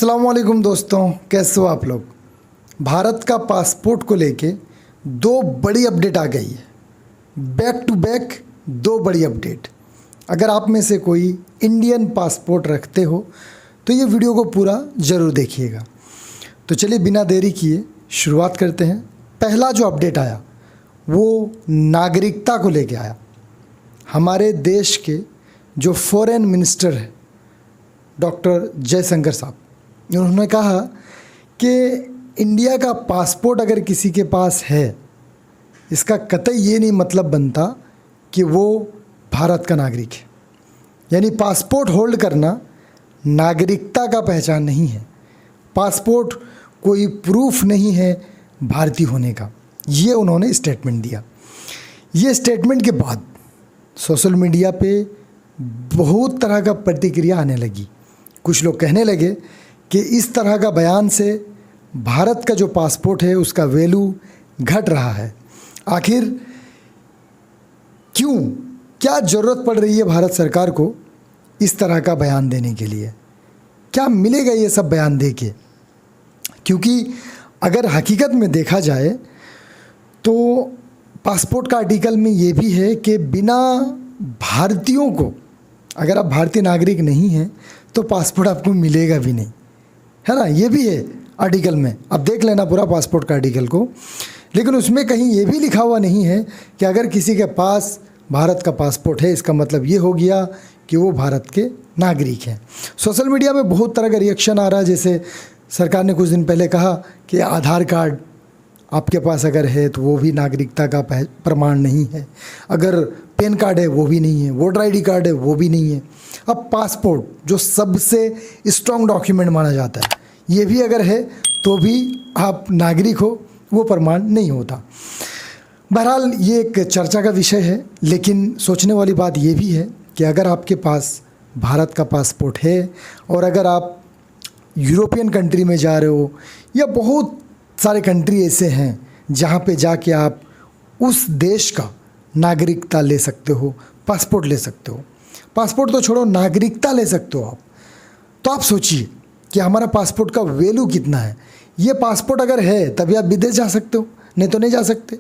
अस्सलाम वालेकुम दोस्तों, कैसे हो आप लोग। भारत का पासपोर्ट को लेके दो बड़ी अपडेट आ गई है, बैक टू बैक दो बड़ी अपडेट। अगर आप में से कोई इंडियन पासपोर्ट रखते हो तो ये वीडियो को पूरा ज़रूर देखिएगा। तो चलिए बिना देरी किए शुरुआत करते हैं। पहला जो अपडेट आया वो नागरिकता को लेके आया। हमारे देश के जो फॉरेन मिनिस्टर है डॉक्टर जयशंकर साहब, उन्होंने कहा कि इंडिया का पासपोर्ट अगर किसी के पास है, इसका कतई ये नहीं मतलब बनता कि वो भारत का नागरिक है। यानी पासपोर्ट होल्ड करना नागरिकता का पहचान नहीं है। पासपोर्ट कोई प्रूफ नहीं है भारतीय होने का। ये उन्होंने स्टेटमेंट दिया। ये स्टेटमेंट के बाद सोशल मीडिया पे बहुत तरह का प्रतिक्रिया आने लगी। कुछ लोग कहने लगे कि इस तरह का बयान से भारत का जो पासपोर्ट है उसका वैल्यू घट रहा है। आखिर क्यों, क्या ज़रूरत पड़ रही है भारत सरकार को इस तरह का बयान देने के लिए? क्या मिलेगा ये सब बयान दे के? क्योंकि अगर हकीकत में देखा जाए तो पासपोर्ट का आर्टिकल में ये भी है कि बिना भारतीयों को, अगर आप भारतीय नागरिक नहीं हैं तो पासपोर्ट आपको मिलेगा भी नहीं, है ना। ये भी है आर्टिकल में, अब देख लेना पूरा पासपोर्ट का आर्टिकल को। लेकिन उसमें कहीं ये भी लिखा हुआ नहीं है कि अगर किसी के पास भारत का पासपोर्ट है इसका मतलब ये हो गया कि वो भारत के नागरिक हैं। सोशल मीडिया में बहुत तरह का रिएक्शन आ रहा है। जैसे सरकार ने कुछ दिन पहले कहा कि आधार कार्ड आपके पास अगर है तो वो भी नागरिकता का प्रमाण नहीं है, अगर पैन कार्ड है वो भी नहीं है, वोटर आईडी कार्ड है वो भी नहीं है। अब पासपोर्ट जो सबसे स्ट्रॉन्ग डॉक्यूमेंट माना जाता है, ये भी अगर है तो भी आप नागरिक हो, वो प्रमाण नहीं होता। बहरहाल ये एक चर्चा का विषय है, लेकिन सोचने वाली बात ये भी है कि अगर आपके पास भारत का पासपोर्ट है और अगर आप यूरोपियन कंट्री में जा रहे हो या बहुत सारे कंट्री ऐसे हैं जहाँ पे जाके आप उस देश का नागरिकता ले सकते हो, पासपोर्ट ले सकते हो। पासपोर्ट तो छोड़ो, नागरिकता ले सकते हो आप। तो आप सोचिए कि हमारा पासपोर्ट का वैल्यू कितना है। ये पासपोर्ट अगर है तभी आप विदेश जा सकते हो, नहीं तो नहीं जा सकते।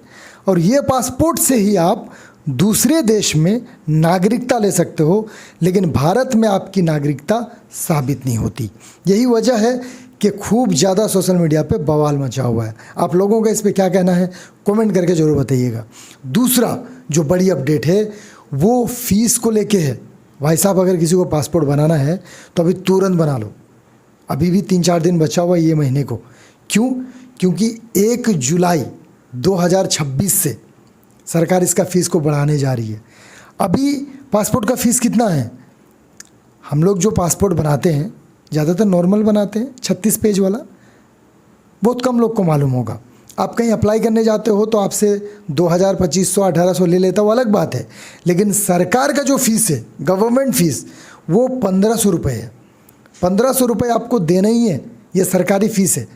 और ये पासपोर्ट से ही आप दूसरे देश में नागरिकता ले सकते हो, लेकिन भारत में आपकी नागरिकता साबित नहीं होती। यही वजह है कि खूब ज़्यादा सोशल मीडिया पे बवाल मचा हुआ है। आप लोगों का इस पे क्या कहना है कमेंट करके ज़रूर बताइएगा। दूसरा जो बड़ी अपडेट है वो फ़ीस को लेके है। भाई साहब, अगर किसी को पासपोर्ट बनाना है तो अभी तुरंत बना लो। अभी भी 3-4 दिन बचा हुआ है ये महीने को। क्यों? क्योंकि 1 जुलाई 2026 से सरकार इसका फ़ीस को बढ़ाने जा रही है। अभी पासपोर्ट का फ़ीस कितना है? हम लोग जो पासपोर्ट बनाते हैं ज़्यादातर नॉर्मल बनाते हैं, 36 पेज वाला। बहुत कम लोग को मालूम होगा। आप कहीं अप्लाई करने जाते हो तो आपसे 2000, 2500, 1800 ले लेता, वो अलग बात है। लेकिन सरकार का जो फ़ीस है, गवर्नमेंट फ़ीस, वो 1500 रुपये है। 1500 रुपये आपको देना ही है, ये सरकारी फ़ीस है।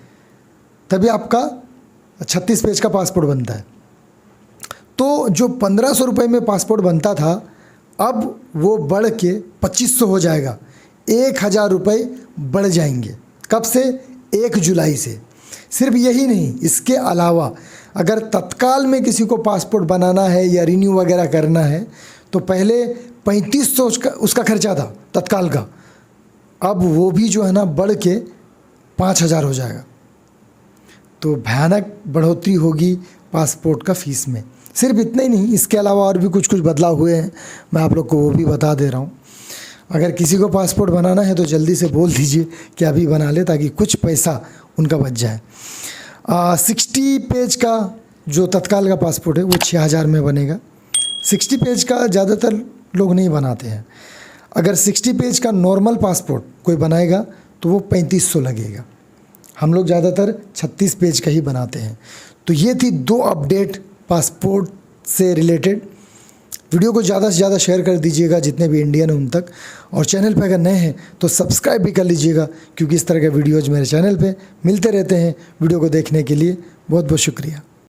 तभी आपका 36 पेज का पासपोर्ट बनता है। तो जो 1500 रुपये में पासपोर्ट बनता था, अब वो बढ़ के 2500 हो जाएगा। 1000 रुपये बढ़ जाएंगे। कब से? 1 जुलाई से। सिर्फ यही नहीं, इसके अलावा अगर तत्काल में किसी को पासपोर्ट बनाना है या रिन्यू वगैरह करना है तो पहले 3500 उसका खर्चा था तत्काल का, अब वो भी जो है ना बढ़ के 5000 हो जाएगा। तो भयानक बढ़ोतरी होगी पासपोर्ट का फ़ीस में। सिर्फ इतना ही नहीं, इसके अलावा और भी कुछ बदलाव हुए हैं, मैं आप लोग को वो भी बता दे रहा हूँ। अगर किसी को पासपोर्ट बनाना है तो जल्दी से बोल दीजिए कि अभी बना ले, ताकि कुछ पैसा उनका बच जाए। 60 पेज का जो तत्काल का पासपोर्ट है वो 6000 में बनेगा। 60 पेज का ज़्यादातर लोग नहीं बनाते हैं। अगर 60 पेज का नॉर्मल पासपोर्ट कोई बनाएगा तो वो 3500 लगेगा। हम लोग ज़्यादातर 36 पेज का ही बनाते हैं। तो ये थी 2 अपडेट पासपोर्ट से रिलेटेड। वीडियो को ज़्यादा से ज़्यादा शेयर कर दीजिएगा जितने भी इंडियन हैं उन तक, और चैनल पे अगर नए हैं तो सब्सक्राइब भी कर लीजिएगा, क्योंकि इस तरह के वीडियोज़ मेरे चैनल पे मिलते रहते हैं। वीडियो को देखने के लिए बहुत बहुत शुक्रिया।